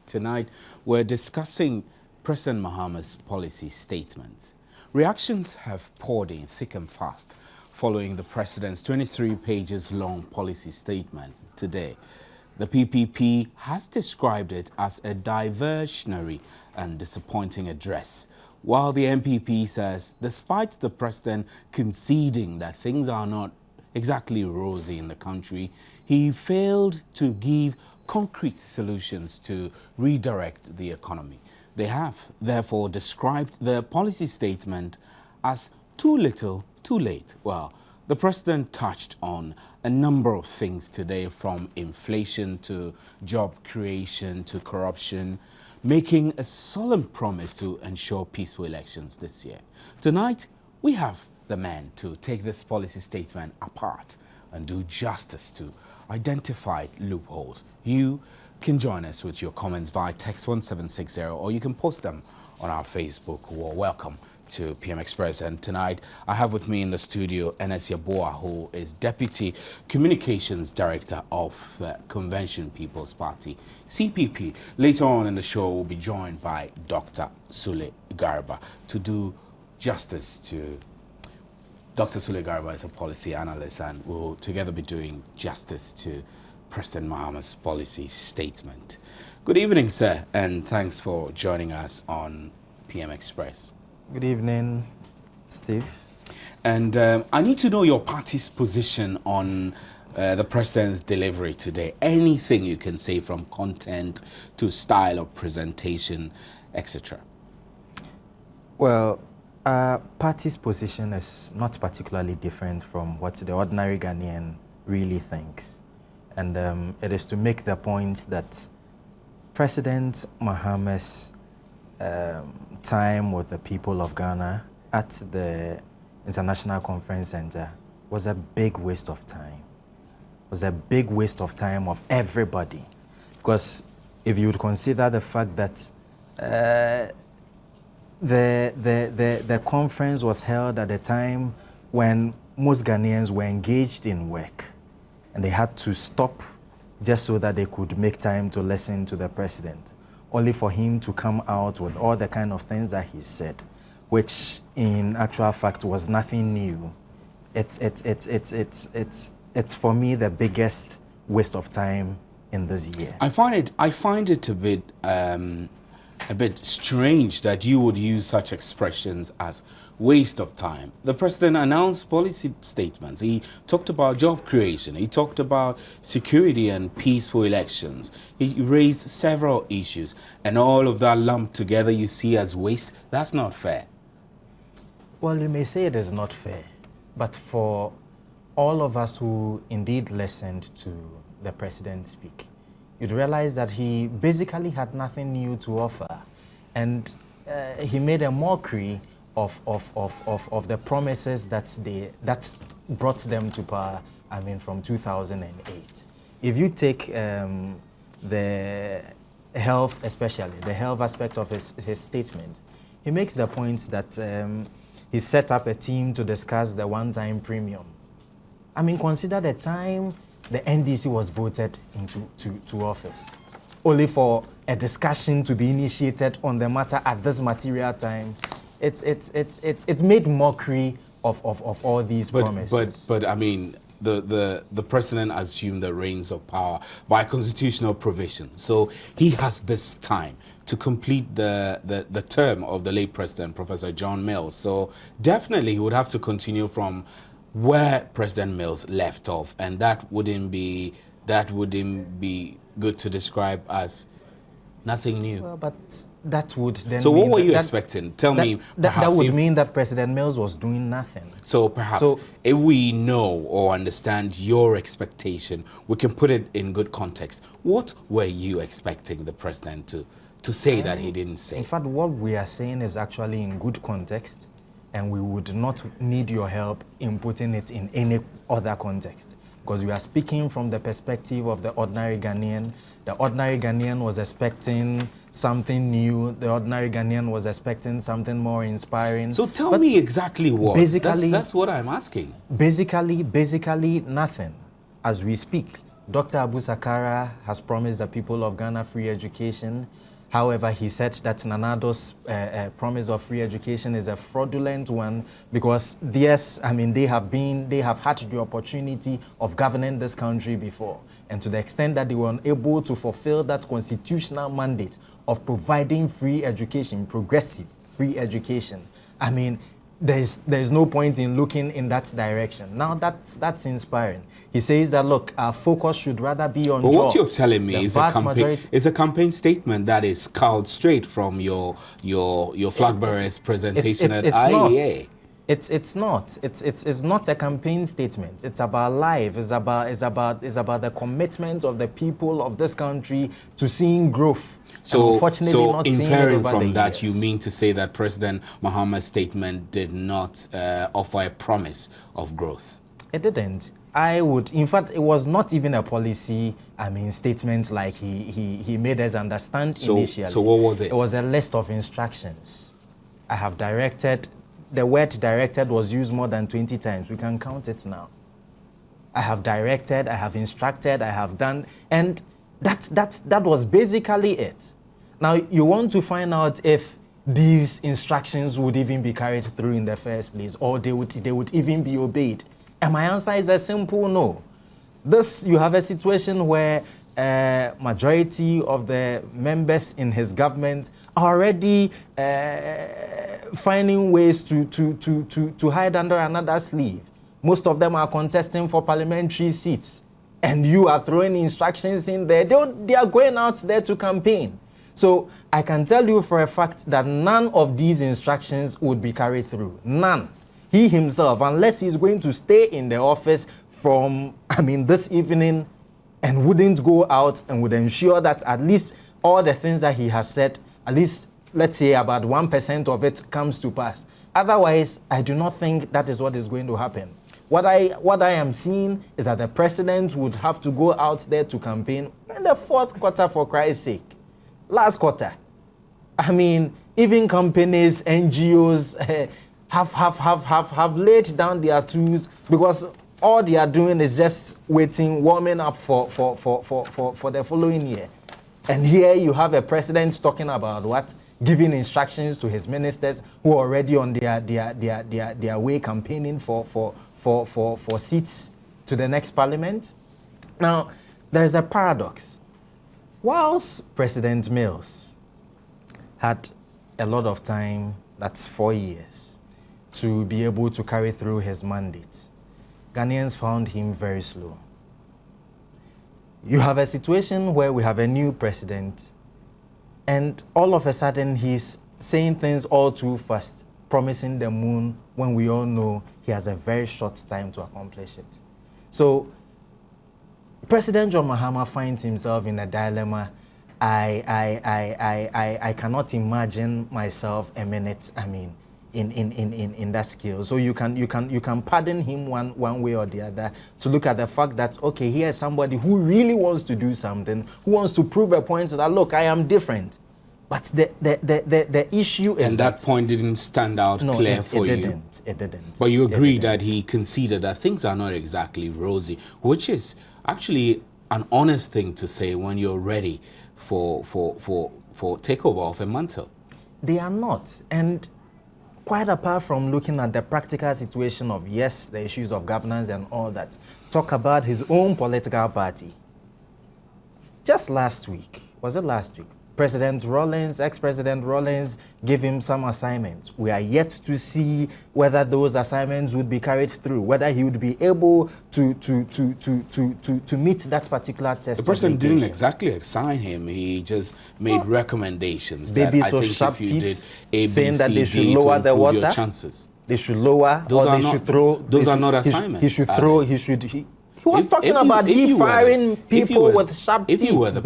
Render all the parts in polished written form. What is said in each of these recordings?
Tonight, we're discussing President Mahama's policy statements. Reactions have poured in thick and fast following the president's 23 pages long policy statement today. The PPP has described it as a diversionary and disappointing address, while the MPP says, despite the president conceding that things are not exactly rosy in the country, he failed to give concrete solutions to redirect the economy. They have, therefore, described the policy statement as too little, too late. Well, the president touched on a number of things today, from inflation to job creation to corruption, making a solemn promise to ensure peaceful elections this year. Tonight, we have the men to take this policy statement apart and do justice to identified loopholes. You can join us with your comments via text 1760, or you can post them on our Facebook. Well, welcome to PM Express. And tonight I have with me in the studio Enes Yaboa, who is Deputy Communications Director of the Convention People's Party, CPP. Later on in the show, we'll be joined by Dr. Sule Garba to do justice to Dr. Sule Garba is a policy analyst, and we'll together be doing justice to President Mahama's policy statement. Good evening, sir, and thanks for joining us on PM Express. Good evening, Steve. And I need to know your party's position on the president's delivery today. Anything you can say, from content to style of presentation, etc. Well, our party's position is not particularly different from what the ordinary Ghanaian really thinks. And it is to make the point that President Mahama's time with the people of Ghana at the International Conference Center was a big waste of time. It was a big waste of time of everybody. Because if you would consider the fact that the conference was held at a time when most Ghanaians were engaged in work, and they had to stop just so that they could make time to listen to the president, only for him to come out with all the kind of things that he said, which in actual fact was nothing new. It's for me the biggest waste of time in this year. I find it a bit strange that you would use such expressions as waste of time. The president announced policy statements. He talked about job creation. He talked about security and peaceful elections. He raised several issues, and all of that lumped together you see as waste. That's not fair. Well, you may say it is not fair, but for all of us who indeed listened to the president speak, you'd realize that he basically had nothing new to offer. And he made a mockery of the promises that brought them to power, I mean, from 2008. If you take the health, especially the health aspect of his statement, he makes the point that he set up a team to discuss the one-time premium. I mean, consider the time the NDC was voted into office, only for a discussion to be initiated on the matter at this material time. It made mockery of all these promises. But I mean, the president assumed the reins of power by constitutional provision, so he has this time to complete the term of the late president, Professor John Mills. So definitely he would have to continue from where President Mills left off, and that wouldn't be good to describe as nothing new. Well, but that would then. So what were you expecting? Tell me. That would mean that President Mills was doing nothing. So perhaps if we know or understand your expectation, we can put it in good context. What were you expecting the president to say that he didn't say? In fact, what we are saying is actually in good context, and we would not need your help in putting it in any other context, because we are speaking from the perspective of the ordinary Ghanaian. The ordinary Ghanaian was expecting something new. The ordinary Ghanaian was expecting something more inspiring. So tell me exactly what. Basically, that's what I'm asking. Basically nothing. As we speak, Dr. Abu Sakara has promised the people of Ghana free education. However, he said that Nana Addo's promise of free education is a fraudulent one because, yes, I mean, they have had the opportunity of governing this country before. And to the extent that they were unable to fulfill that constitutional mandate of providing free education, progressive free education, I mean, there's no point in looking in that direction. Now that's inspiring. He says that, look, our focus should rather be on But jobs. what you're telling me is a campaign statement that is culled straight from your flag bearer's presentation at IEA. It's not a campaign statement. It's about life. It's about the commitment of the people of this country to seeing growth. So inferring from that, you mean to say that President Mahama's statement did not offer a promise of growth? It didn't. In fact, it was not even a policy, statement like he made us understand initially. So what was it? It was a list of instructions. I have directed. The word directed was used more than 20 times. We can count it now. I have directed, I have instructed, I have done, and that was basically it. Now, you want to find out if these instructions would even be carried through in the first place, or they would even be obeyed. And my answer is a simple no. You have a situation where majority of the members in his government are already finding ways to hide under another sleeve. Most of them are contesting for parliamentary seats, and you are throwing instructions in there. They are going out there to campaign. So I can tell you for a fact that none of these instructions would be carried through. None. He himself, unless he's going to stay in the office from, this evening, and wouldn't go out and would ensure that at least all the things that he has said, at least, let's say, about 1% of it comes to pass. Otherwise, I do not think that is what is going to happen. What I am seeing is that the president would have to go out there to campaign in the fourth quarter, for Christ's sake. Last quarter. Even companies, NGOs have laid down their tools because all they are doing is just warming up for the following year. And here you have a president talking about what? Giving instructions to his ministers who are already on their way campaigning for seats to the next parliament. Now, there is a paradox. Whilst President Mills had a lot of time, that's 4 years, to be able to carry through his mandate, Ghanaians found him very slow. You have a situation where we have a new president, and all of a sudden he's saying things all too fast, promising the moon when we all know he has a very short time to accomplish it. So President John Mahama finds himself in a dilemma. I cannot imagine myself a minute, in that scale. So you can pardon him one way or the other to look at the fact that, okay, here's somebody who really wants to do something, who wants to prove a point that, look, I am different. But the issue is that point didn't stand out clear for you. It didn't. But you agree that he conceded that things are not exactly rosy, which is actually an honest thing to say when you're ready for takeover of a mantle. They are not. And quite apart from looking at the practical situation of, yes, the issues of governance and all that, talk about his own political party. Just last week, was it last week? Ex-President Rawlings gave him some assignments. We are yet to see whether those assignments would be carried through, whether he would be able to meet that particular test. The president didn't exactly assign him. He just made recommendations that I think if you did A, B, saying that they should D, lower the water, your chances. They should lower, those or are they not, should throw. Those are not assignments. He should throw. He was talking about firing people with sharp teeth. If you were the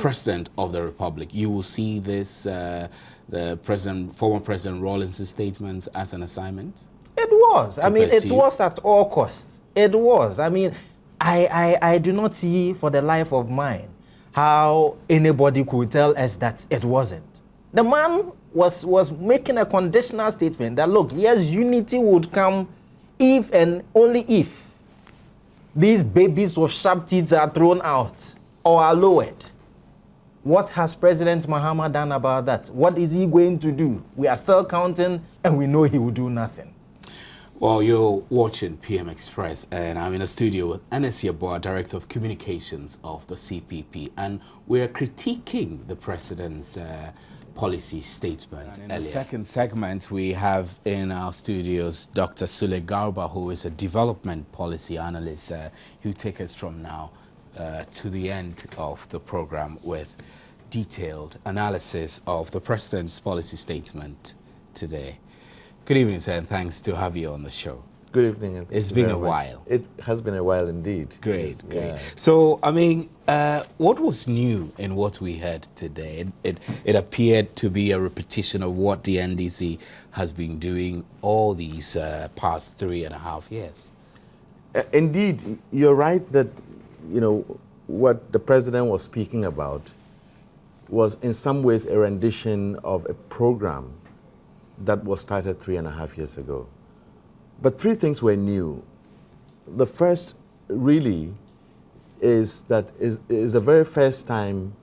president of the republic, you will see this, former President Rawlings' statements as an assignment? It was. It was at all costs. It was. I do not see for the life of mine how anybody could tell us that it wasn't. The man was making a conditional statement that, look, yes, unity would come if and only if these babies with sharp teeth are thrown out or are lowered. What has President Mahama done about that? What is he going to do? We are still counting, and we know he will do nothing. Well, you're watching PM Express, and I'm in a studio with Ernest Yeboah, Director of Communications of the CPP, and we're critiquing the President's policy statement. And in the second segment, we have in our studios Dr. Sule Garba, who is a development policy analyst, who will take us from now to the end of the program with detailed analysis of the President's policy statement today. Good evening, sir, and thanks to have you on the show. Good evening. It's been a while. It has been a while indeed. Great, Yes, great. yeah. So, I mean, what was new in what we heard today? It appeared to be a repetition of what the NDC has been doing all these past 3.5 years. Indeed, you're right that, you know, what the president was speaking about was in some ways a rendition of a program that was started 3.5 years ago. But three things were new. The first really is that is the very first time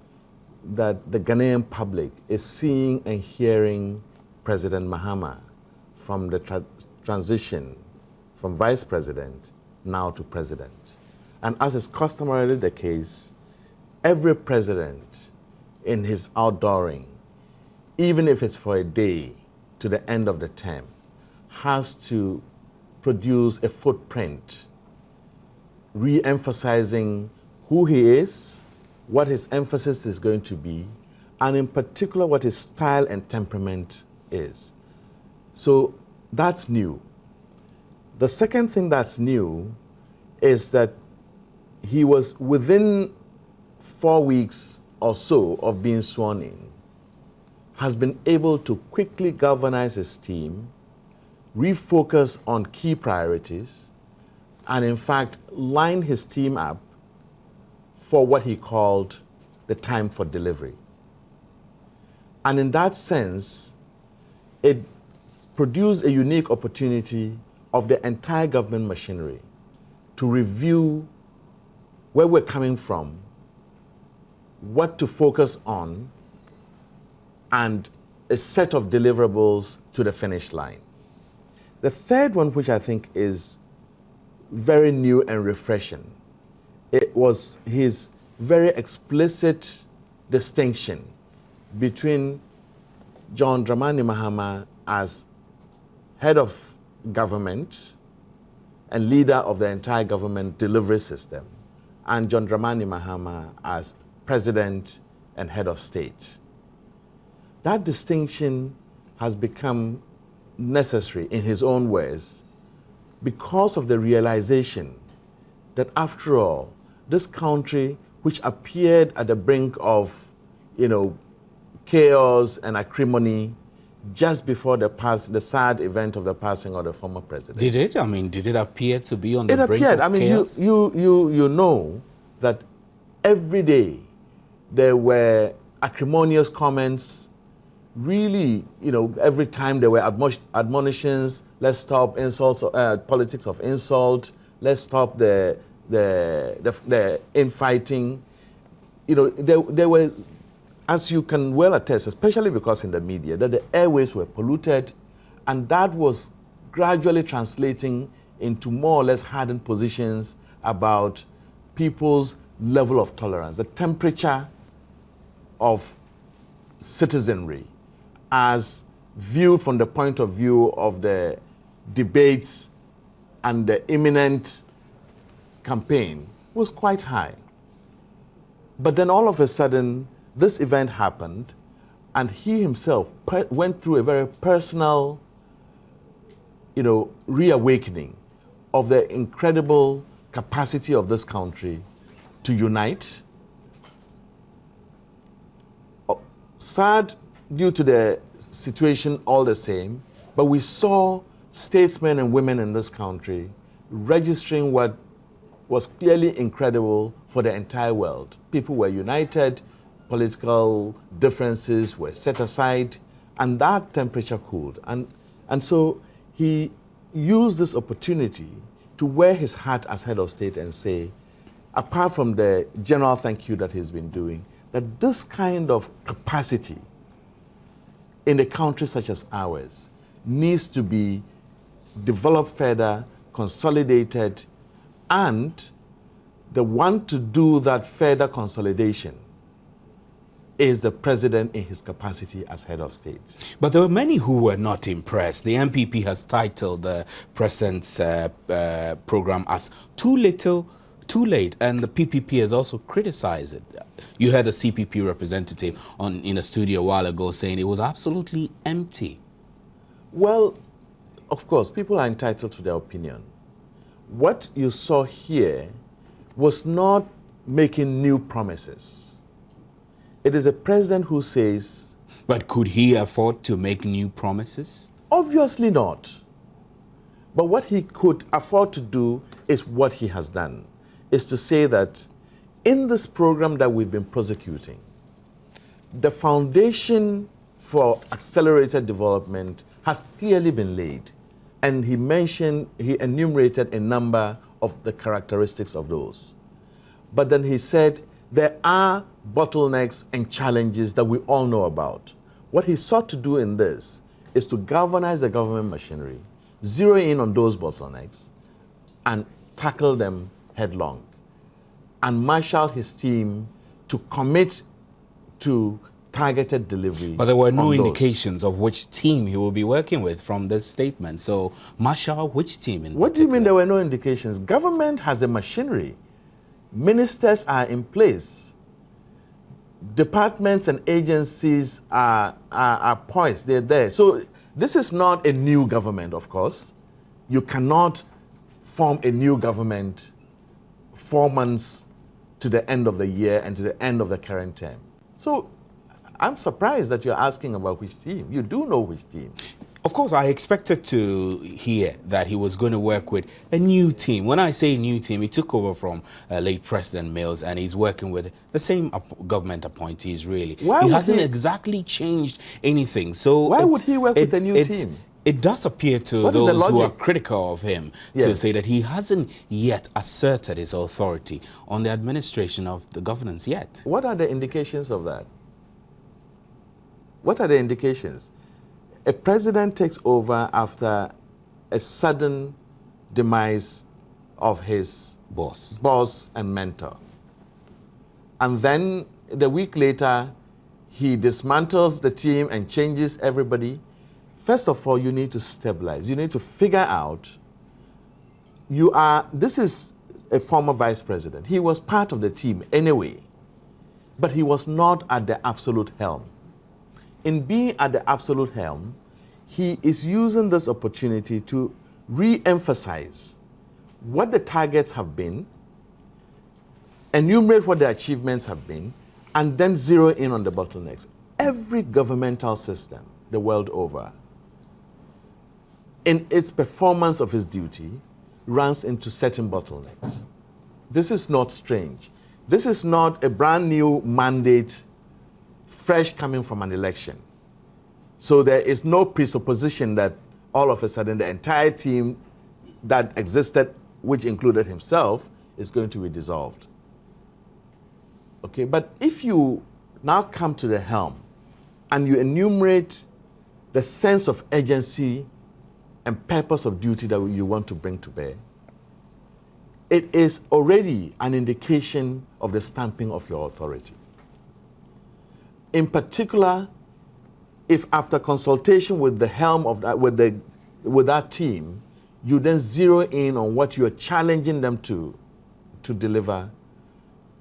that the Ghanaian public is seeing and hearing President Mahama from the transition from vice president now to president. And as is customarily the case, every president in his outdooring, even if it's for a day to the end of the term, has to produce a footprint re-emphasizing who he is, what his emphasis is going to be, and in particular what his style and temperament is. So that's new. The second thing that's new is that he was within 4 weeks or so of being sworn in, has been able to quickly galvanize his team, refocus on key priorities, and in fact line his team up for what he called the time for delivery. And in that sense, it produced a unique opportunity of the entire government machinery to review where we're coming from, what to focus on, and a set of deliverables to the finish line. The third one, which I think is very new and refreshing, it was his very explicit distinction between John Dramani Mahama as head of government and leader of the entire government delivery system, and John Dramani Mahama as president and head of state. That distinction has become necessary in his own words because of the realization that after all, this country, which appeared at the brink of, chaos and acrimony just before the sad event of the passing of the former president. Did it? I mean, did it appear to be on the brink of chaos? I mean, chaos? You know that every day there were acrimonious comments. Really, every time there were admonitions, let's stop insults, politics of insult, let's stop the infighting. There were, as you can well attest, especially because in the media, that the airways were polluted, and that was gradually translating into more or less hardened positions about people's level of tolerance, the temperature of citizenry, as viewed from the point of view of the debates and the imminent campaign, was quite high. But then all of a sudden, this event happened, and he himself went through a very personal, reawakening of the incredible capacity of this country to unite. Sad due to the situation all the same, but we saw statesmen and women in this country registering what was clearly incredible for the entire world. People were united, political differences were set aside, and that temperature cooled. And so he used this opportunity to wear his hat as head of state and say, apart from the general thank you that he's been doing, that this kind of capacity in a country such as ours needs to be developed further, consolidated, and the one to do that further consolidation is the president in his capacity as head of state. But there were many who were not impressed. The MPP has titled the president's program as too little, too late, and the PPP has also criticized it. You heard a CPP representative in a studio a while ago saying it was absolutely empty. Well, of course, people are entitled to their opinion. What you saw here was not making new promises. It is a president who says... But could he afford to make new promises? Obviously not. But what he could afford to do is what he has done, is to say that in this program that we've been prosecuting, the foundation for accelerated development has clearly been laid. And he enumerated a number of the characteristics of those. But then he said there are bottlenecks and challenges that we all know about. What he sought to do in this is to galvanize the government machinery, zero in on those bottlenecks, and tackle them headlong, and marshal his team to commit to targeted delivery. But there were no indications of which team he will be working with from this statement. So, marshal, which team in What particular? do you mean there were no indications? Government has a machinery. Ministers are in place. Departments and agencies are poised. They're there. So this is not a new government, of course. You cannot form a new government 4 months to the end of the year and to the end of the current term. So I'm surprised that you're asking about which team. You do know which team. Of course, I expected to hear that he was going to work with a new team. When I say new team, he took over from late President Mills, and he's working with the same government appointees, really. He hasn't exactly changed anything. So why would he work with a new team? It does appear to those who are critical of him to say that he hasn't yet asserted his authority on the administration of the governance yet. What are the indications of that? What are the indications? A president takes over after a sudden demise of his boss and mentor. And then the week later, he dismantles the team and changes everybody. First of all, you need to stabilize. You need to figure out, this is a former vice president. He was part of the team anyway, but he was not at the absolute helm. In being at the absolute helm, he is using this opportunity to re-emphasize what the targets have been, enumerate what the achievements have been, and then zero in on the bottlenecks. Every governmental system the world over, in its performance of its duty, runs into certain bottlenecks. This is not strange. This is not a brand new mandate, fresh coming from an election. So there is no presupposition that all of a sudden the entire team that existed, which included himself, is going to be dissolved. Okay, but if you now come to the helm and you enumerate the sense of urgency and purpose of duty that you want to bring to bear, it is already an indication of the stamping of your authority. In particular, if after consultation with the helm of that, with that team, you then zero in on what you are challenging them to deliver,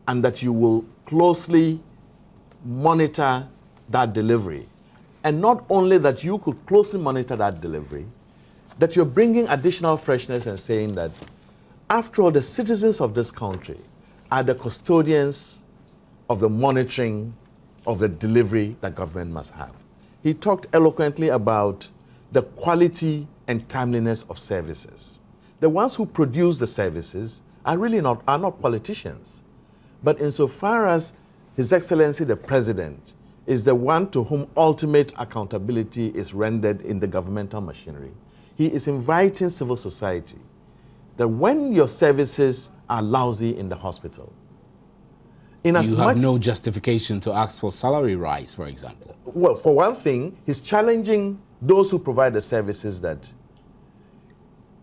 and that you will closely monitor that delivery. And not only that you could closely monitor that delivery, that you're bringing additional freshness and saying that, after all, the citizens of this country are the custodians of the monitoring of the delivery that government must have. He talked eloquently about the quality and timeliness of services. The ones who produce the services are not politicians. But insofar as His Excellency the President is the one to whom ultimate accountability is rendered in the governmental machinery, he is inviting civil society that when your services are lousy in the hospital, in as You much have no justification to ask for salary rise, for example. well, for one thing, he's challenging those who provide the services that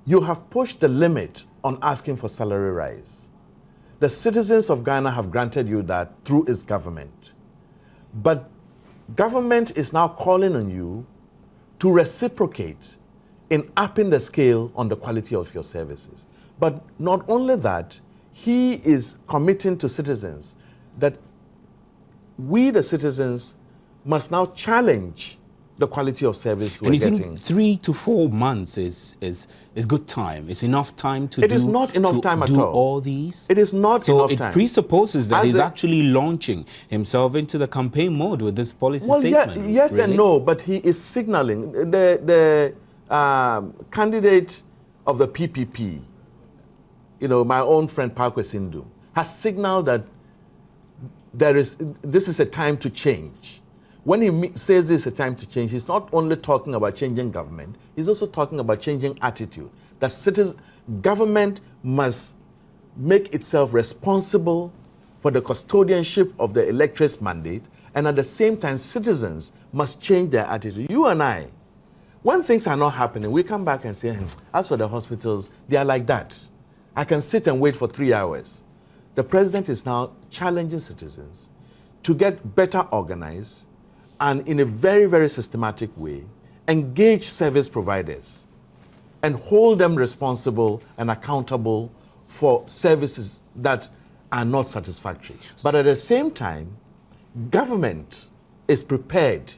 you have pushed the limit on asking for salary rise. The citizens of Ghana have granted you that through its government. But government is now calling on you to reciprocate in upping the scale on the quality of your services. But not only that, he is committing to citizens that we, the citizens, must now challenge the quality of service we're And you getting. think 3 to 4 months is good time? It's enough time to It is not enough time at all. These? It is not so enough it time. presupposes that As he's the- actually launching himself into the campaign mode with this policy Well, statement. yes really? and no, but he is signaling the candidate of the PPP, my own friend Parkway Sindhu, has signaled that this is a time to change. When he says this is a time to change, he's not only talking about changing government, he's also talking about changing attitude. That government must make itself responsible for the custodianship of the electorate's mandate, and at the same time, citizens must change their attitude. You and I, when things are not happening, we come back and say, as for the hospitals, they are like that. I can sit and wait for 3 hours. The president is now challenging citizens to get better organized and in a very, very systematic way, engage service providers and hold them responsible and accountable for services that are not satisfactory. But at the same time, government is prepared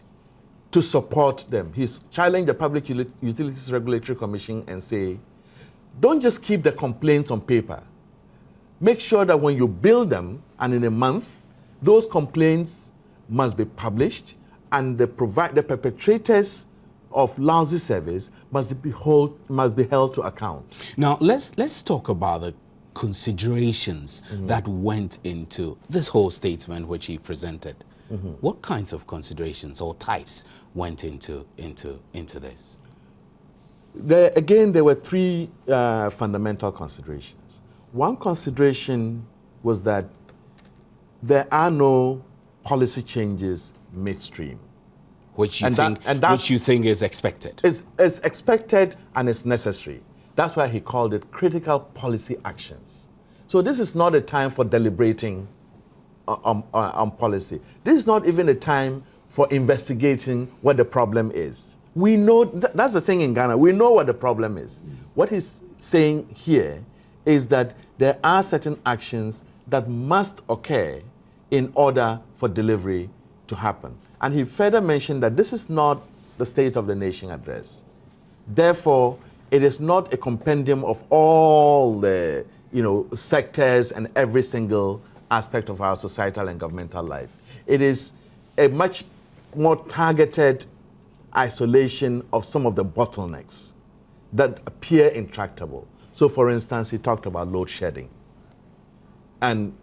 to support them. He's challenged the Public Utilities Regulatory Commission and say, don't just keep the complaints on paper. Make sure that when you bill them, and in a month, those complaints must be published, and the perpetrators of lousy service must be held to account. Now, let's talk about the considerations that went into this whole statement which he presented. What kinds of considerations or types went into this? There were three fundamental considerations. One consideration was that there are no policy changes midstream. Which you think is expected? It's expected and it's necessary. That's why he called it critical policy actions. So this is not a time for deliberating on policy. This is not even a time for investigating what the problem is. We know, that's the thing in Ghana, we know what the problem is. What he's saying here is that there are certain actions that must occur in order for delivery to happen. And he further mentioned that this is not the State of the Nation address. Therefore, it is not a compendium of all the sectors and every single aspect of our societal and governmental life. It is a much more targeted isolation of some of the bottlenecks that appear intractable. So, for instance, he talked about load shedding and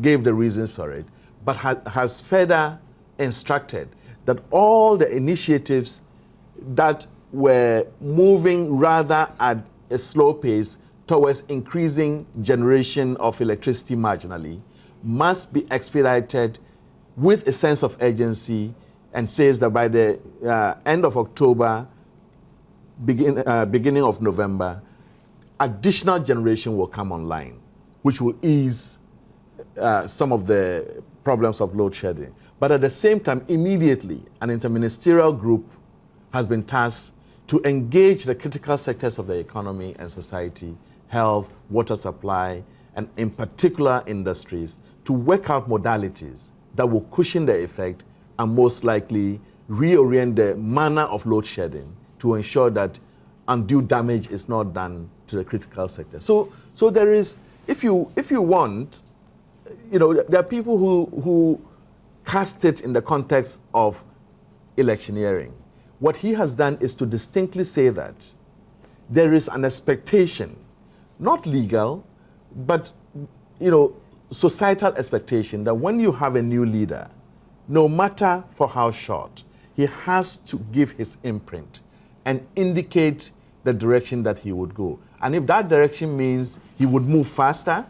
gave the reasons for it, but has further instructed that all the initiatives that were moving rather at a slow pace towards increasing generation of electricity marginally must be expedited with a sense of urgency, and says that by the end of October, beginning of November, additional generation will come online, which will ease some of the problems of load shedding. But at the same time, immediately, an interministerial group has been tasked to engage the critical sectors of the economy and society, health, water supply, and in particular industries, to work out modalities that will cushion the effect and most likely reorient the manner of load shedding to ensure that undue damage is not done to the critical sector. So there is, if you want, there are people who cast it in the context of electioneering. What he has done is to distinctly say that there is an expectation, not legal, but societal expectation, that when you have a new leader, no matter for how short, he has to give his imprint and indicate the direction that he would go. And if that direction means he would move faster,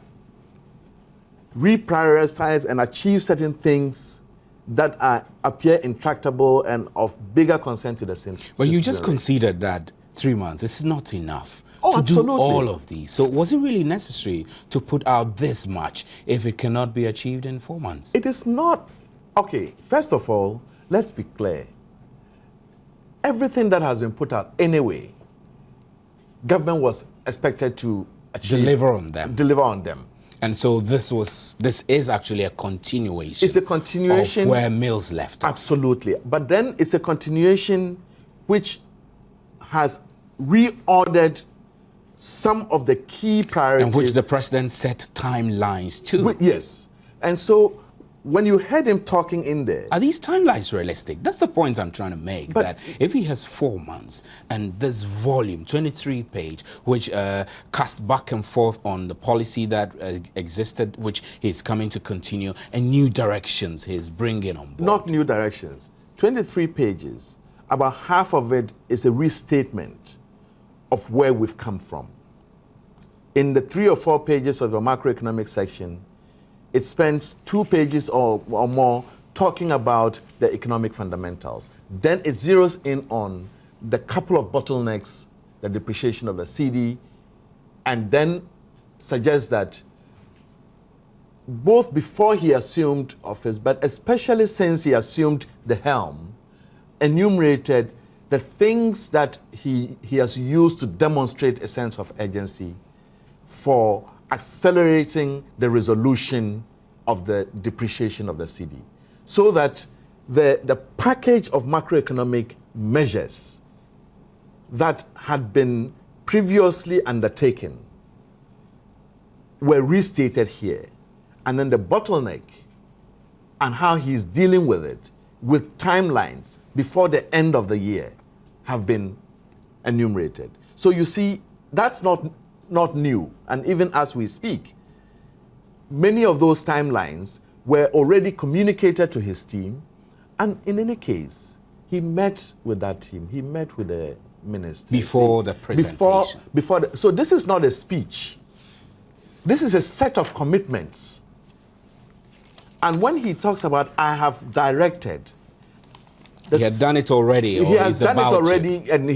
reprioritize and achieve certain things that appear intractable and of bigger concern to the citizenry. But you just considered that 3 months is not enough to absolutely. do all of these. So was it really necessary to put out this much if it cannot be achieved in 4 months? It is not. Okay, first of all, let's be clear. Everything that has been put out anyway, government was expected to achieve. Deliver on them. Deliver on them. And so this is actually a continuation. It's a continuation of where Mills left off. Absolutely. But then it's a continuation which has reordered some of the key priorities. And which the president set timelines to. Yes. And so when you heard him talking in there... Are these timelines realistic? That's the point I'm trying to make, But that if he has 4 months and this volume, 23-page, which cast back and forth on the policy that existed, which he's coming to continue, and new directions he's bringing on board. Not new directions. 23 pages, about half of it is a restatement of where we've come from. In the 3 or 4 pages of the macroeconomic section, it spends 2 pages or more talking about the economic fundamentals. Then it zeroes in on the couple of bottlenecks, the depreciation of the CD, and then suggests that both before he assumed office, but especially since he assumed the helm, enumerated the things that he has used to demonstrate a sense of urgency for accelerating the resolution of the depreciation of the CD. So that the package of macroeconomic measures that had been previously undertaken were restated here. And then the bottleneck and how he's dealing with it, with timelines before the end of the year, have been enumerated. So you see, that's not new. And even as we speak, many of those timelines were already communicated to his team. And in any case, he met with that team. He met with the minister. Before the presentation. So this is not a speech. This is a set of commitments. And when he talks about, I have directed. He had done it already. He has done it already. And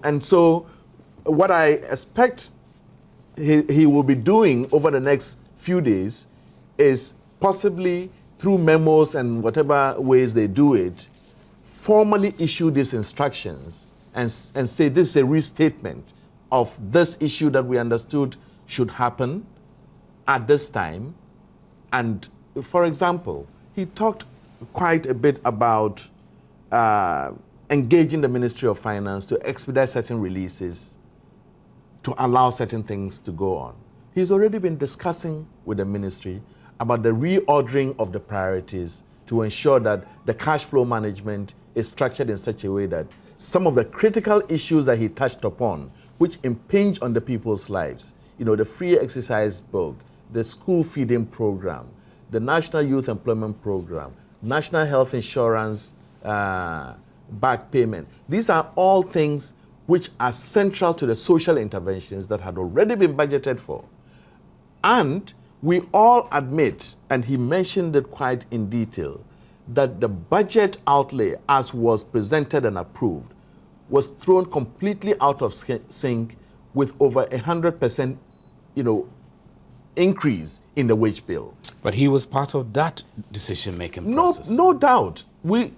and so what I expect he will be doing over the next few days is possibly through memos and whatever ways they do it, formally issue these instructions and say this is a restatement of this issue that we understood should happen at this time. And for example, he talked quite a bit about engaging the Ministry of Finance to expedite certain releases to allow certain things to go on. He's already been discussing with the ministry about the reordering of the priorities to ensure that the cash flow management is structured in such a way that some of the critical issues that he touched upon, which impinge on the people's lives, the free exercise book, the school feeding program, the National Youth Employment Program, National Health Insurance back payment. These are all things which are central to the social interventions that had already been budgeted for. And we all admit, and he mentioned it quite in detail, that the budget outlay as was presented and approved was thrown completely out of sync with over 100% increase in the wage bill. But he was part of that decision-making process. No doubt.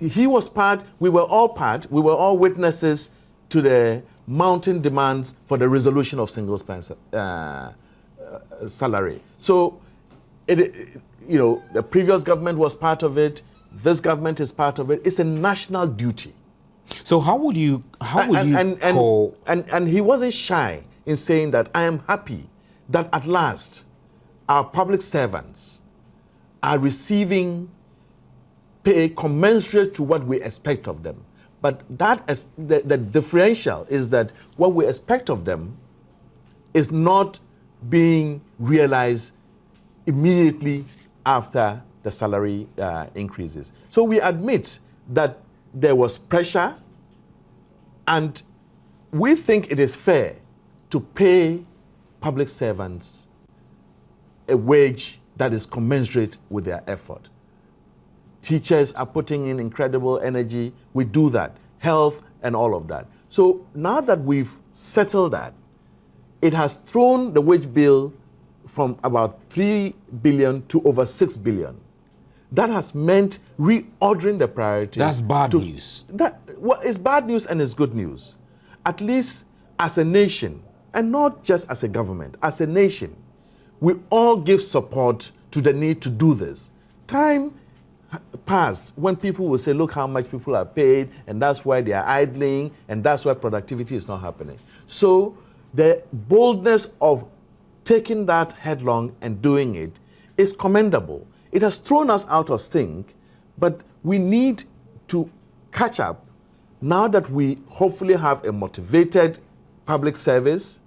He was part, we were all witnesses to the mounting demands for the resolution of single span salary. So, the previous government was part of it. This government is part of it. It's a national duty. So how would you call? And he wasn't shy in saying that I am happy that at last our public servants are receiving pay commensurate to what we expect of them. But the differential is that what we expect of them is not being realized immediately after the salary increases. So we admit that there was pressure, and we think it is fair to pay public servants a wage that is commensurate with their effort. Teachers are putting in incredible energy. We do that. Health and all of that. So now that we've settled that, it has thrown the wage bill from about 3 billion to over 6 billion. That has meant reordering the priorities. That's bad news. Well, it's bad news and it's good news. At least as a nation, and not just as a government, as a nation, we all give support to the need to do this. Time passed when people will say, look how much people are paid, and that's why they are idling, and that's why productivity is not happening. So the boldness of taking that headlong and doing it is commendable. It has thrown us out of sync, but we need to catch up now that we hopefully have a motivated public service,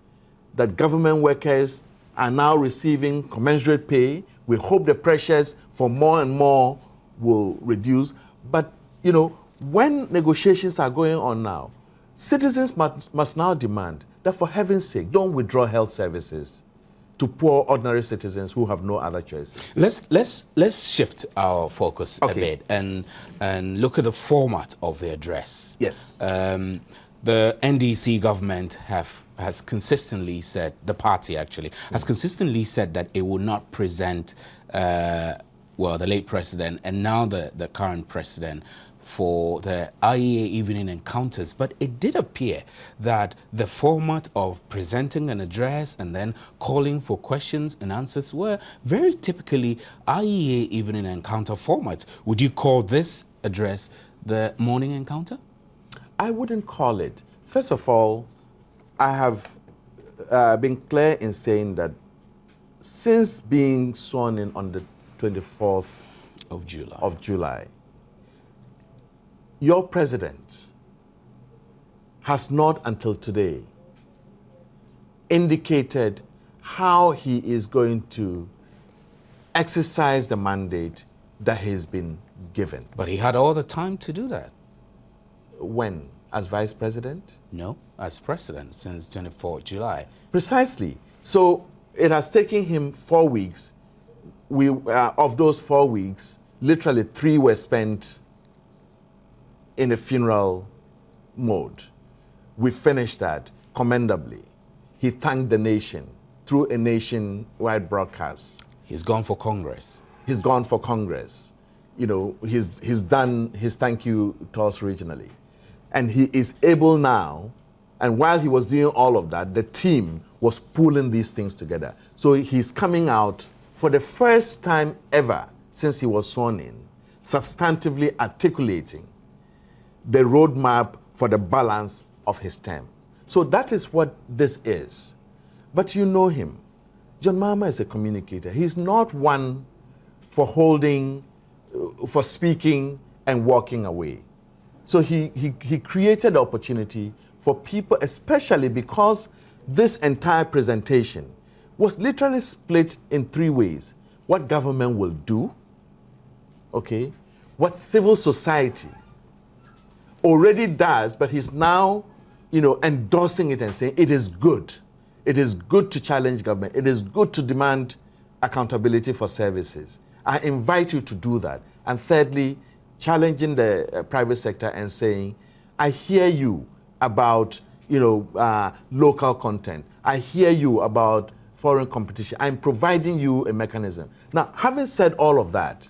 that government workers are now receiving commensurate pay. We hope the pressures for more and more will reduce. But, you know, when negotiations are going on now, citizens must now demand that, for heaven's sake, don't withdraw health services to poor ordinary citizens who have no other choice. Let's shift our focus a Okay. bit and look at the format of the address. Yes. The NDC government has consistently said, the party actually, has consistently said that it will not present, the late president and now the current president for the IEA evening encounters. But it did appear that the format of presenting an address and then calling for questions and answers were very typically IEA evening encounter formats. Would you call this address the morning encounter? I wouldn't call it. First of all, I have been clear in saying that since being sworn in on the 24th of July, your president has not until today indicated how he is going to exercise the mandate that he's been given. But he had all the time to do that. When? As vice president? No, as president since 24th July. Precisely. So it has taken him 4 weeks. Of those 4 weeks, literally 3 were spent in a funeral mode. We finished that commendably. He thanked the nation through a nationwide broadcast. He's gone for Congress. He's gone for Congress. You know, he's done his thank you to us regionally. And he is able now, and while he was doing all of that, the team was pulling these things together. So he's coming out for the first time ever since he was sworn in, substantively articulating the roadmap for the balance of his term. So that is what this is. But you know him. John Mahama is a communicator. He's not one for for speaking and walking away. So he created the opportunity for people, especially because this entire presentation was literally split in 3 ways. What government will do, okay? What civil society already does, but he's now, endorsing it and saying it is good. It is good to challenge government. It is good to demand accountability for services. I invite you to do that. And thirdly, challenging the private sector and saying, I hear you about, local content. I hear you about foreign competition. I'm providing you a mechanism. Now, having said all of that,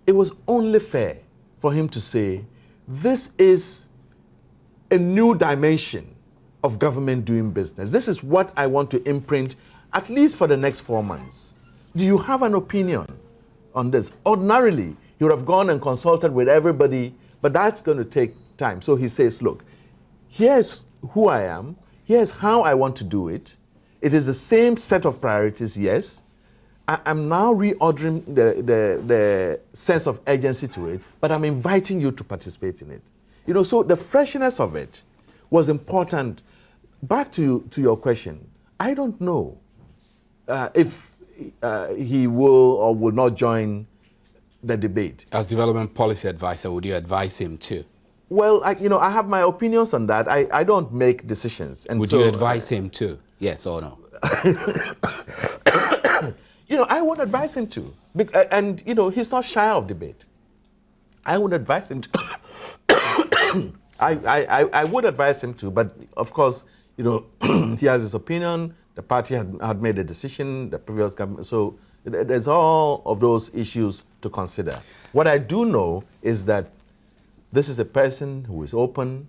it was only fair for him to say, this is a new dimension of government doing business. This is what I want to imprint, at least for the next 4 months. Do you have an opinion on this? Ordinarily, he would have gone and consulted with everybody, but that's going to take time. So he says, look, here's who I am. Here's how I want to do it. It is the same set of priorities, yes. I'm now reordering the sense of urgency to it, but I'm inviting you to participate in it. So the freshness of it was important. Back to your question, I don't know if he will or will not join the debate. As development policy advisor, would you advise him to? Well, I have my opinions on that. I don't make decisions. And Would so, you advise him to? Yes or no? I would advise him to. And, he's not shy of debate. I would advise him to. I would advise him to, but of course, he has his opinion. The party had made a decision, the previous government. So there's all of those issues to consider. What I do know is that this is a person who is open,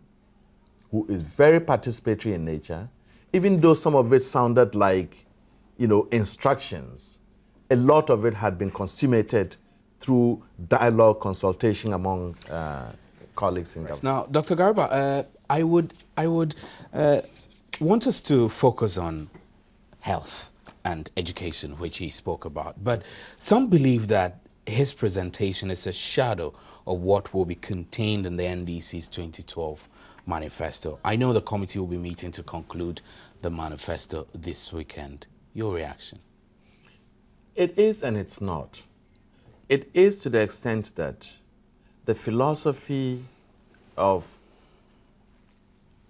who is very participatory in nature, even though some of it sounded like, instructions. A lot of it had been consummated through dialogue, consultation among colleagues in government. Now, Dr. Garba, I would want us to focus on health and education, which he spoke about. But some believe that his presentation is a shadow of what will be contained in the NDC's 2012 manifesto. I know the committee will be meeting to conclude the manifesto this weekend. Your reaction? It is and it's not. It is to the extent that the philosophy of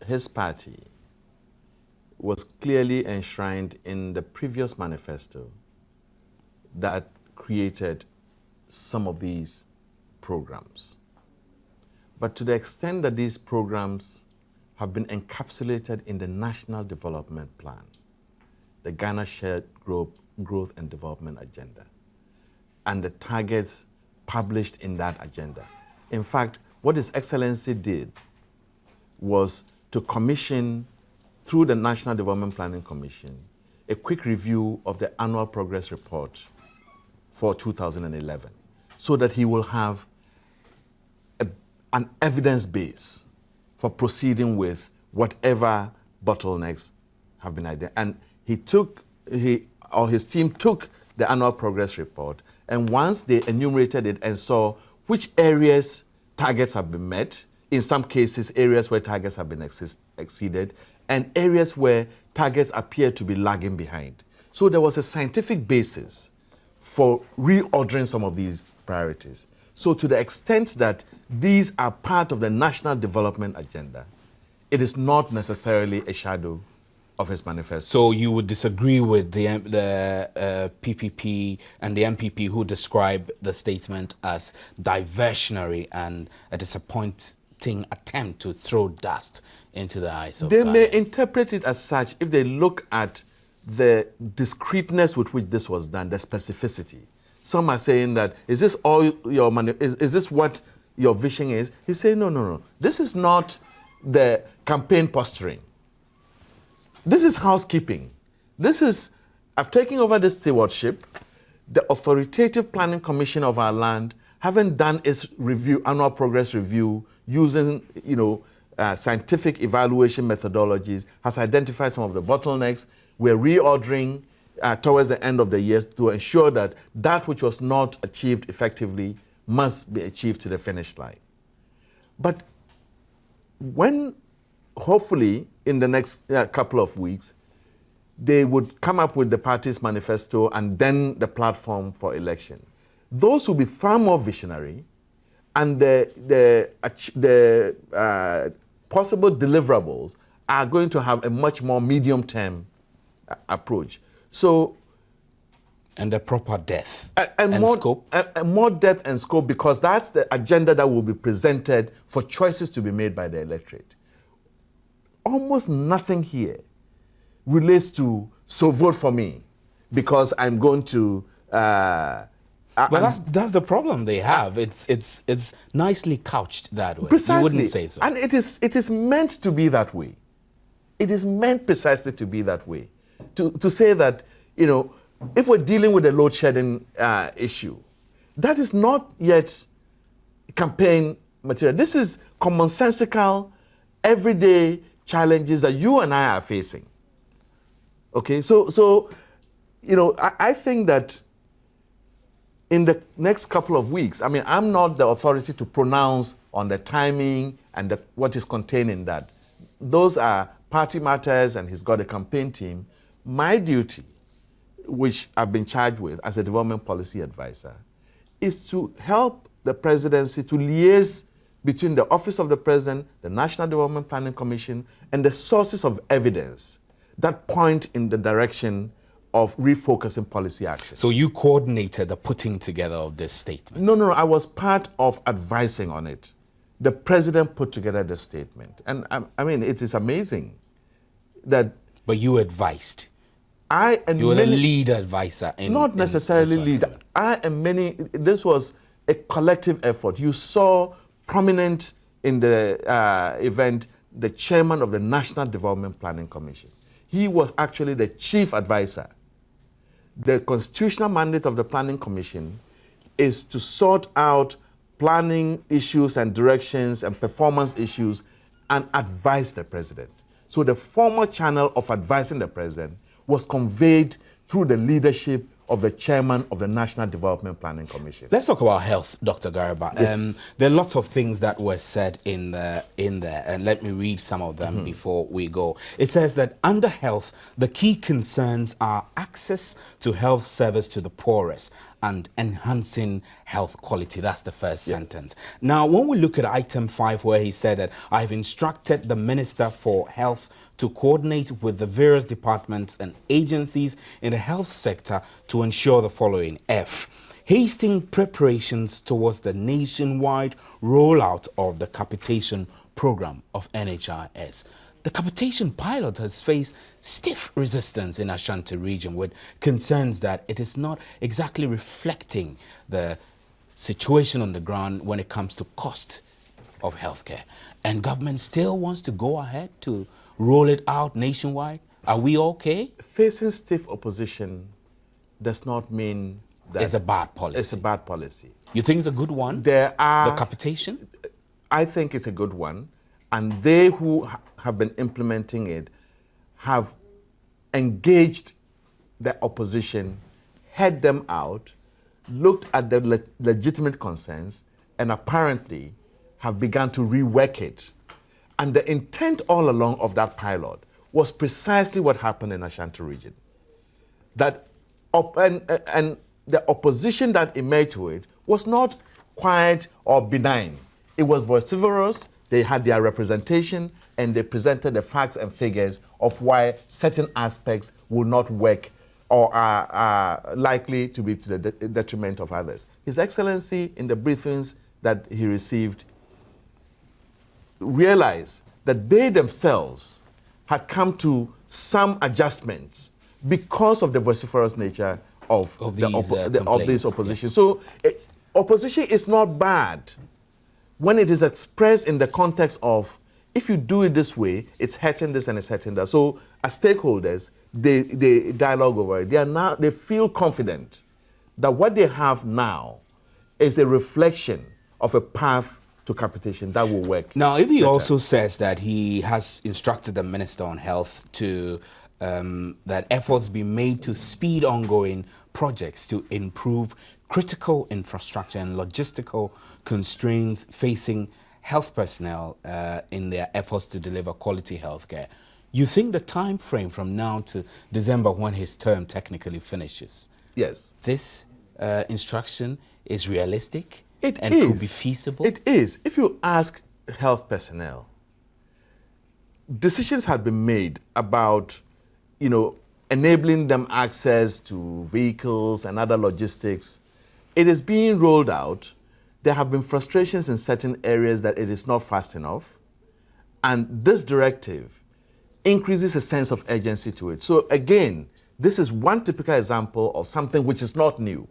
his party was clearly enshrined in the previous manifesto that created some of these programs. But to the extent that these programs have been encapsulated in the National Development Plan, the Ghana Shared Growth and Development Agenda, and the targets published in that agenda. In fact, what His Excellency did was to commission, through the National Development Planning Commission, a quick review of the annual progress report for 2011, so that he will have an evidence base for proceeding with whatever bottlenecks have been identified. And his team took the annual progress report, and once they enumerated it and saw which areas targets have been met, in some cases areas where targets have been exceeded, and areas where targets appear to be lagging behind. So there was a scientific basis for reordering some of these priorities. So to the extent that these are part of the National Development Agenda, it is not necessarily a shadow of his manifesto. So you would disagree with the PPP and the MPP who describe the statement as diversionary and a disappointing attempt to throw dust into the eyes of They may Ghanaians? interpret it as such if they look at the discreteness with which this was done, the specificity. Some are saying that, is this all your money? Is this what your vision is? He's saying, no. This is not the campaign posturing. This is housekeeping. I've taken over this stewardship. The authoritative planning commission of our land, having done its review, annual progress review, using scientific evaluation methodologies, has identified some of the bottlenecks. We're reordering towards the end of the year to ensure that that which was not achieved effectively must be achieved to the finish line. But when, hopefully, in the next couple of weeks, they would come up with the party's manifesto and then the platform for election, those will be far more visionary, and the possible deliverables are going to have a much more medium-term approach. So, And a proper depth and more, scope? More depth and scope, because that's the agenda that will be presented for choices to be made by the electorate. Almost nothing here relates to, so vote for me, because I'm going to... But that's the problem they have. It's nicely couched that way. Precisely. You wouldn't say so. And it is meant to be that way. It is meant precisely to be that way. To say that, if we're dealing with a load shedding issue, that is not yet campaign material. This is commonsensical, everyday challenges that you and I are facing. Okay, so I think that in the next couple of weeks, I'm not the authority to pronounce on the timing and what is contained in that. Those are party matters, and he's got a campaign team. My duty, which I've been charged with as a development policy advisor, is to help the presidency to liaise between the Office of the President, the National Development Planning Commission, and the sources of evidence that point in the direction of refocusing policy action. So you coordinated the putting together of this statement? No, I was part of advising on it. The President put together the statement. And I mean, it is amazing that... But you advised? I and you were many, the lead advisor in... Not necessarily lead. I and many... This was a collective effort. You saw prominent in the event the chairman of the National Development Planning Commission. He was actually the chief advisor. The constitutional mandate of the Planning Commission is to sort out planning issues and directions and performance issues and advise the president. So the formal channel of advising the president was conveyed through the leadership of the chairman of the National Development Planning Commission. Let's talk about health, Dr. Garba. Yes. There are lots of things that were said in there, and let me read some of them before we go. It says that under health, the key concerns are access to health service to the poorest and enhancing health quality. That's the first sentence. Now, when we look at item 5, where he said that I've instructed the Minister for Health to coordinate with the various departments and agencies in the health sector to ensure the following. F, hasting preparations towards the nationwide rollout of the capitation program of NHIS. The capitation pilot has faced stiff resistance in Ashanti region with concerns that it is not exactly reflecting the situation on the ground when it comes to cost of healthcare. And government still wants to go ahead to roll it out nationwide. Are we okay? Facing stiff opposition does not mean that it's a bad policy. It's a bad policy. You think it's a good one? There are... The capitation? I think it's a good one. And they who have been implementing it have engaged the opposition, heard them out, looked at the legitimate concerns, and apparently have begun to rework it. And the intent all along of that pilot was precisely what happened in Ashanti region. That and the opposition that emerged to it was not quiet or benign. It was vociferous. They had their representation, and they presented the facts and figures of why certain aspects will not work or are likely to be to the detriment of others. His Excellency, in the briefings that he received, realized that they themselves had come to some adjustments because of the vociferous nature of this opposition. So opposition is not bad when it is expressed in the context of, if you do it this way, it's hurting this and it's hurting that. So as stakeholders, they dialogue over it. They feel confident that what they have now is a reflection of a path to capitation that will work. Now, if he also says that he has instructed the Minister on Health to that efforts be made to speed ongoing projects to improve critical infrastructure and logistical constraints facing health personnel in their efforts to deliver quality health care. You think the time frame from now to December, when his term technically finishes, yes, this instruction is realistic? It and is. Could be feasible? It is. If you ask health personnel, decisions have been made about, enabling them access to vehicles and other logistics. It is being rolled out. There have been frustrations in certain areas that it is not fast enough. And this directive increases a sense of urgency to it. So again, this is one typical example of something which is not new.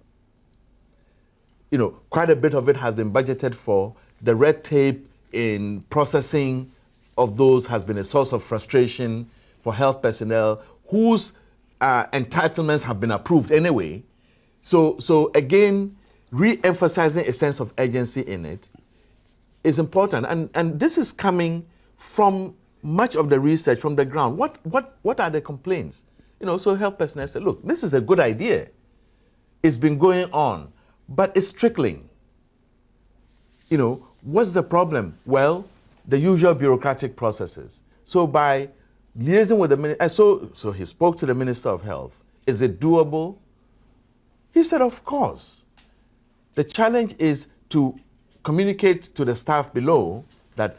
Quite a bit of it has been budgeted for. The red tape in processing of those has been a source of frustration for health personnel whose entitlements have been approved anyway. So again, re-emphasizing a sense of urgency in it is important. And this is coming from much of the research from the ground. What are the complaints? So health personnel say, look, this is a good idea. It's been going on, but it's trickling. What's the problem? Well, the usual bureaucratic processes. So by liaising with the minister, so he spoke to the Minister of Health. Is it doable? He said, of course. The challenge is to communicate to the staff below that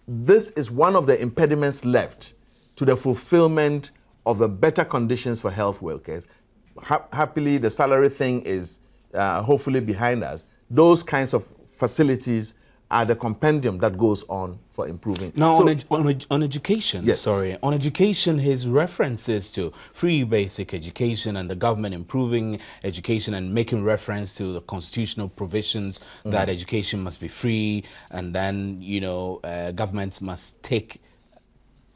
this is one of the impediments left to the fulfillment of the better conditions for health workers. Happily, the salary thing is hopefully behind us. Those kinds of facilities are the compendium that goes on for improving. Now, So- on education, Yes. sorry, on education, his references to free basic education and the government improving education and making reference to the constitutional provisions that education must be free, and then, you know, governments must take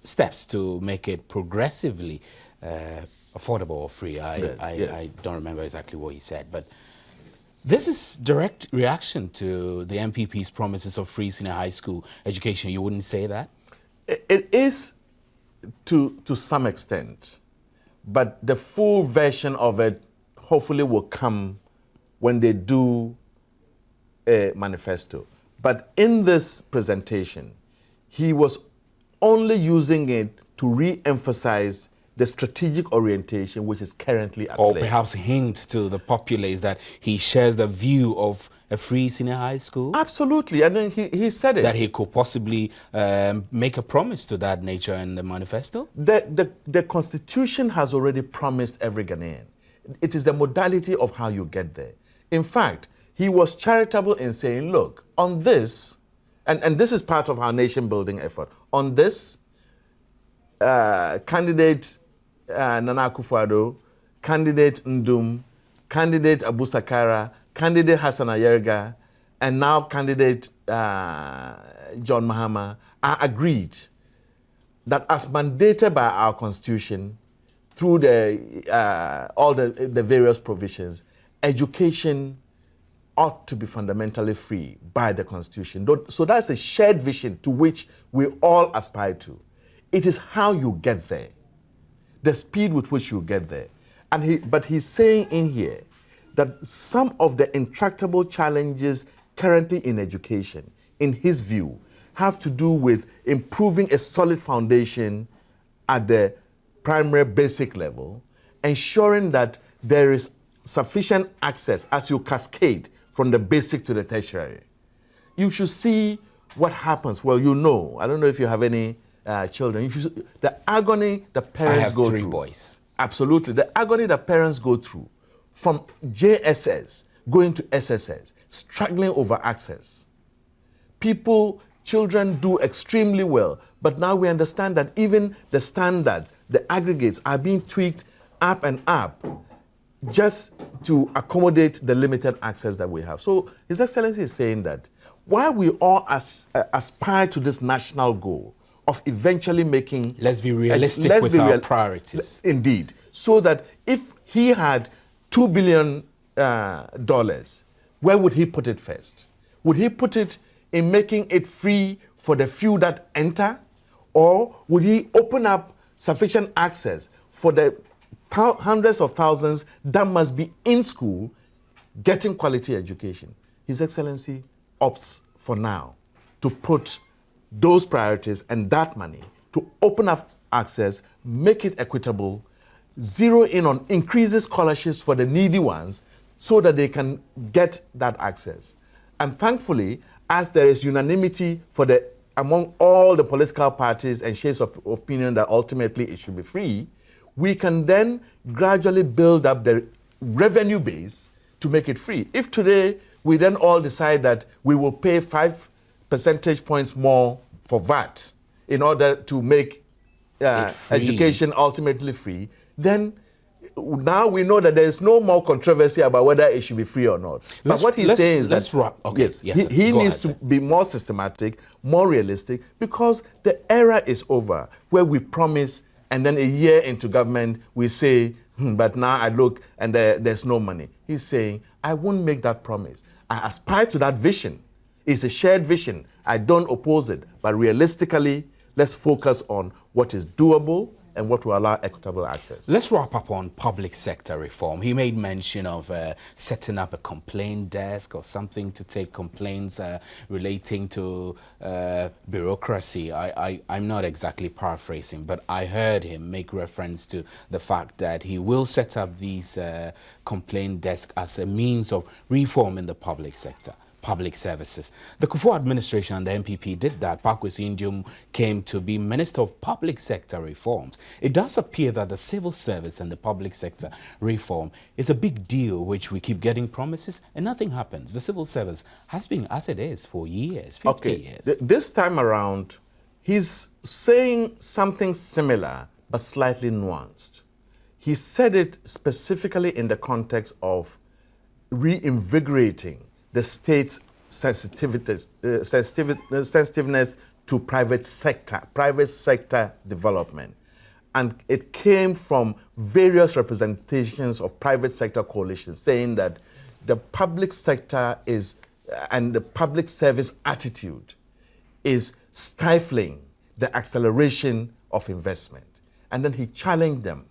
steps to make it progressively affordable or free. Yes. I don't remember exactly what he said, but this is direct reaction to the MPP's promises of free senior high school education. You wouldn't say that? It is to some extent, but the full version of it hopefully will come when they do a manifesto. But in this presentation, he was only using it to re-emphasize the strategic orientation which is currently at Or play. perhaps hint to the populace that he shares the view of a free senior high school? Absolutely, and then he said it. That he could possibly make a promise to that nature in the manifesto? The Constitution has already promised every Ghanaian. It is the modality of how you get there. In fact, he was charitable in saying, look, on this, and this is part of our nation-building effort, on this, candidate Nana Akufo-Addo, candidate Ndum, candidate Abu Sakara, candidate Hassan Ayerga, and now candidate John Mahama are agreed that as mandated by our Constitution, through all the various provisions, education ought to be fundamentally free by the Constitution. So that's a shared vision to which we all aspire to. It is how you get there, the speed with which you get there. But he's saying in here that some of the intractable challenges currently in education, in his view, have to do with improving a solid foundation at the primary basic level, ensuring that there is sufficient access as you cascade from the basic to the tertiary. You should see what happens. Well, you know, I don't know if you have any children. The agony that parents go through. I have 3 boys. Absolutely. The agony that parents go through from JSS going to SSS, struggling over access. Children do extremely well, but now we understand that even the standards, the aggregates are being tweaked up and up just to accommodate the limited access that we have. So His Excellency is saying that while we all aspire to this national goal of eventually making... Let's be realistic with our priorities. Indeed. So that if he had $2 billion, where would he put it first? Would he put it in making it free for the few that enter? Or would he open up sufficient access for the hundreds of thousands that must be in school getting quality education? His Excellency opts for now to put those priorities and that money to open up access, make it equitable, zero in on increases scholarships for the needy ones so that they can get that access. And thankfully, as there is unanimity among all the political parties and shades of opinion that ultimately it should be free, we can then gradually build up the revenue base to make it free. If today we then all decide that we will pay 5 percentage points more for VAT in order to make education ultimately free, then now we know that there is no more controversy about whether it should be free or not. But what he's saying is let's that wrap. Okay. yes, he needs to be more systematic, more realistic, because the era is over where we promise and then a year into government we say, but now I look and there's no money. He's saying, I won't make that promise. I aspire to that vision. It's a shared vision. I don't oppose it. But realistically, let's focus on what is doable and what will allow equitable access. Let's wrap up on public sector reform. He made mention of setting up a complaint desk or something to take complaints relating to bureaucracy. I'm not exactly paraphrasing, but I heard him make reference to the fact that he will set up these complaint desks as a means of reform in the public sector. public services. The Kufuor administration and the NPP did that. Pakwesi Ndium came to be Minister of Public Sector Reforms. It does appear that the civil service and the public sector reform is a big deal, which we keep getting promises and nothing happens. The civil service has been as it is for years, 50 years. This time around, he's saying something similar but slightly nuanced. He said it specifically in the context of reinvigorating the state's sensitiveness to private sector development. And it came from various representations of private sector coalitions saying that the public sector is, and the public service attitude is stifling the acceleration of investment. And then he challenged them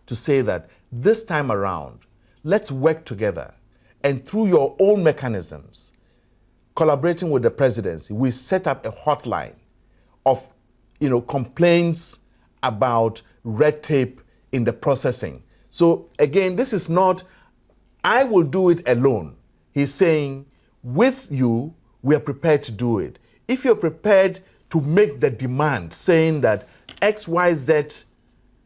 to say that this time around, let's work together. And through your own mechanisms, collaborating with the presidency, we set up a hotline of complaints about red tape in the processing. So again, this is not, I will do it alone. He's saying, with you, we are prepared to do it. If you're prepared to make the demand, saying that X, Y, Z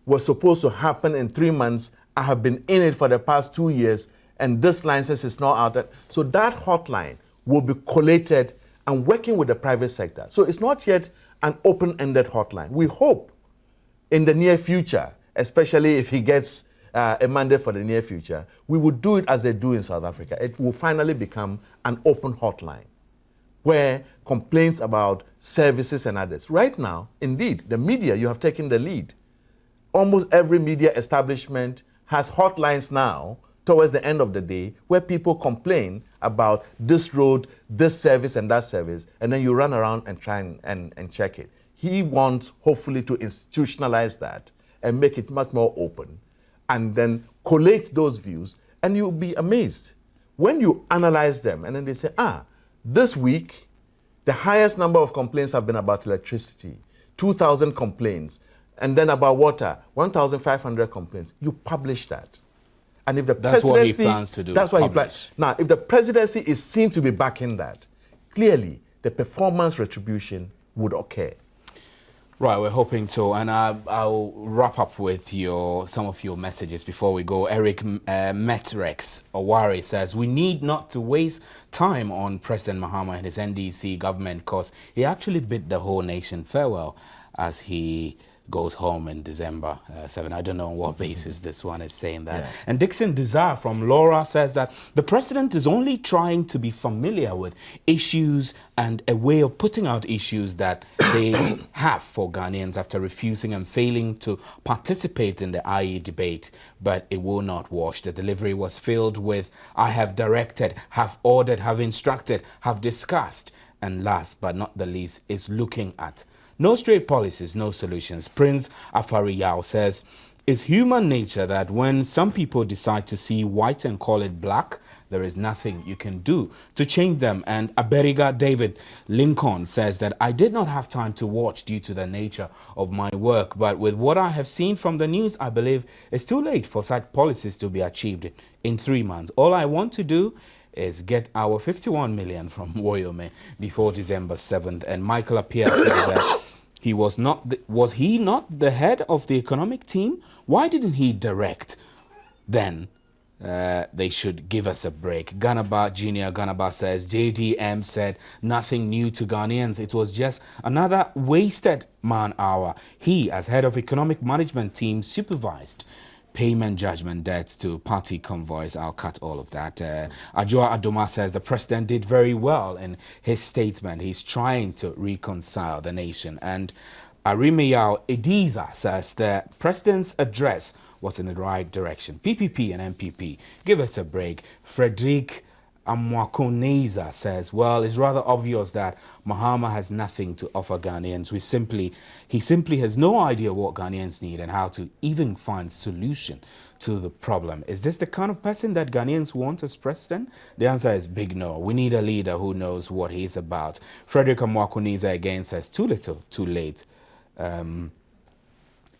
was supposed to happen in 3 months, I have been in it for the past 2 years, and this license is not out. So that hotline will be collated and working with the private sector. So it's not yet an open-ended hotline. We hope in the near future, especially if he gets a mandate for the near future, we will do it as they do in South Africa. It will finally become an open hotline where complaints about services and others. Right now, indeed, the media, you have taken the lead. Almost every media establishment has hotlines now towards the end of the day where people complain about this road, this service, and that service, and then you run around and try and check it. He wants, hopefully, to institutionalize that and make it much more open, and then collate those views, and you'll be amazed. When you analyze them, and then they say, this week, the highest number of complaints have been about electricity, 2,000 complaints, and then about water, 1,500 complaints. You publish that. And if the that's what he plans to do. That's what he plans. Now, if the presidency is seen to be backing that, clearly the performance retribution would occur. Right, we're hoping so, and I'll wrap up with some of your messages before we go. Eric Metrex Owari says, we need not to waste time on President Mahama and his NDC government because he actually bid the whole nation farewell as he goes home in December 7. I don't know on what basis this one is saying that. Yeah. And Dixon Desire from Laura says that the president is only trying to be familiar with issues and a way of putting out issues that they have for Ghanaians after refusing and failing to participate in the IE debate, but it will not wash. The delivery was filled with, I have directed, have ordered, have instructed, have discussed, and last but not the least is looking at. No straight policies, no solutions. Prince Afari Yao says, it's human nature that when some people decide to see white and call it black, there is nothing you can do to change them. And Aberiga David Lincoln says that I did not have time to watch due to the nature of my work. But with what I have seen from the news, I believe it's too late for such policies to be achieved in 3 months. All I want to do is get our 51 million from Woyome before December 7th. And Michael Appiah says that he was he not the head of the economic team? Why didn't he direct? Then they should give us a break. Junior Ganaba says, JDM said nothing new to Ghanaians. It was just another wasted man hour. He, as head of economic management team, supervised payment judgment debts to party convoys. I'll cut all of that. Ajua Adoma says the president did very well in his statement. He's trying to reconcile the nation. And Arimeyao Ediza says the president's address was in the right direction. PPP and MPP, give us a break. Frederick Amwakoneza says, well, it's rather obvious that Mahama has nothing to offer Ghanaians. He simply has no idea what Ghanaians need and how to even find solution to the problem. Is this the kind of person that Ghanaians want as president? The answer is big no. We need a leader who knows what he's about. Frederick Amwakoneza again says, too little, too late.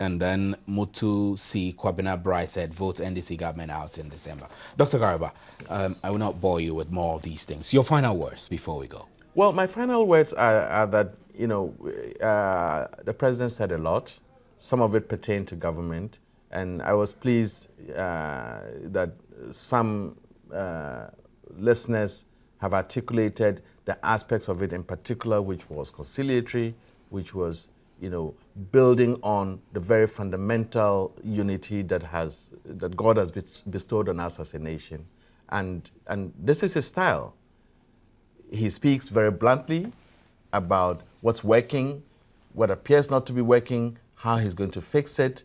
And then Mutu C. Kwabena Bright said, vote NDC government out in December. Dr. Garba, I will not bore you with more of these things. Your final words before we go. Well, my final words are that, you know, the president said a lot. Some of it pertained to government. And I was pleased that some listeners have articulated the aspects of it in particular, which was conciliatory, which was, you know, building on the very fundamental unity that God has bestowed on us as a nation. And this is his style. He speaks very bluntly about what's working, what appears not to be working, how he's going to fix it,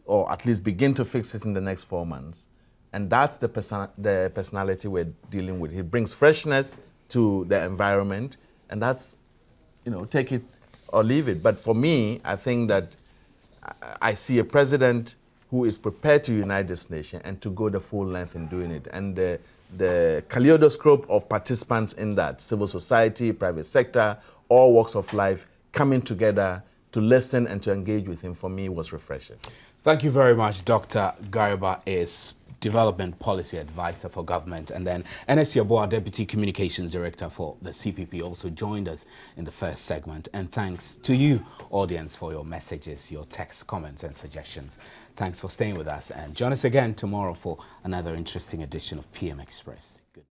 or at least begin to fix it in the next 4 months. And that's the personality we're dealing with. He brings freshness to the environment, and that's, you know, take it or leave it. But for me, I think that I see a president who is prepared to unite this nation and to go the full length in doing it. And the kaleidoscope of participants in that, civil society, private sector, all walks of life, coming together to listen and to engage with him, for me, was refreshing. Thank you very much. Dr. Garba is Development Policy Advisor for Government, and then N.S. Yaboa, Deputy Communications Director for the CPP, also joined us in the first segment. And thanks to you, audience, for your messages, your text, comments, and suggestions. Thanks for staying with us, and join us again tomorrow for another interesting edition of PM Express. Good.